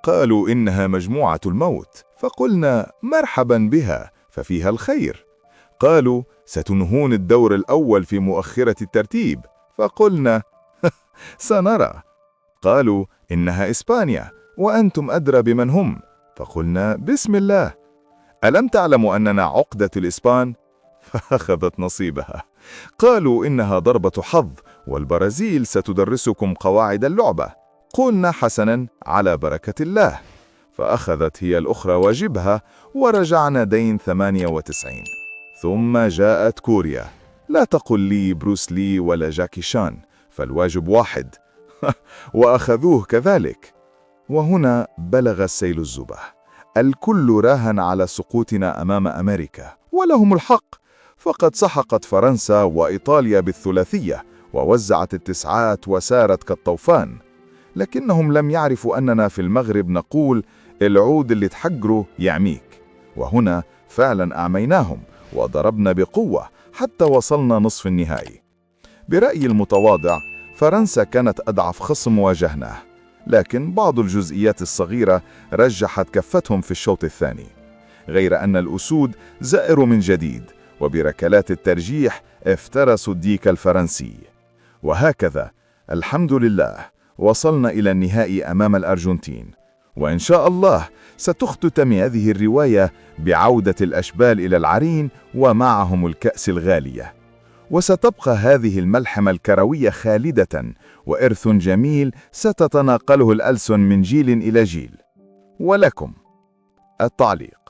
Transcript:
قالوا إنها مجموعة الموت، فقلنا مرحبا بها ففيها الخير. قالوا ستنهون الدور الأول في مؤخرة الترتيب، فقلنا سنرى. قالوا إنها إسبانيا وأنتم أدرى بمن هم، فقلنا بسم الله. ألم تعلموا أننا عقدة الإسبان؟ فأخذت نصيبها. قالوا إنها ضربة حظ والبرازيل ستدرسكم قواعد اللعبة. قلنا حسنا على بركة الله. فأخذت هي الأخرى واجبها ورجعنا دين 98. ثم جاءت كوريا. لا تقل لي بروس لي ولا جاكي شان، فالواجب واحد. وأخذوه كذلك. وهنا بلغ السيل الزبح. الكل راهن على سقوطنا أمام أمريكا، ولهم الحق، فقد سحقت فرنسا وإيطاليا بالثلاثية ووزعت التسعات وسارت كالطوفان. لكنهم لم يعرفوا أننا في المغرب نقول العود اللي تحجره يعميك. وهنا فعلا أعميناهم وضربنا بقوة حتى وصلنا نصف النهائي. برأيي المتواضع فرنسا كانت أضعف خصم واجهناه، لكن بعض الجزئيات الصغيرة رجحت كفتهم في الشوط الثاني، غير أن الأسود زائروا من جديد وبركلات الترجيح افترسوا الديك الفرنسي. وهكذا الحمد لله وصلنا إلى النهائي أمام الأرجنتين، وإن شاء الله ستختتم هذه الرواية بعودة الأشبال إلى العرين ومعهم الكأس الغالية، وستبقى هذه الملحمة الكروية خالدة وإرث جميل ستتناقله الألسن من جيل إلى جيل. ولكم التعليق.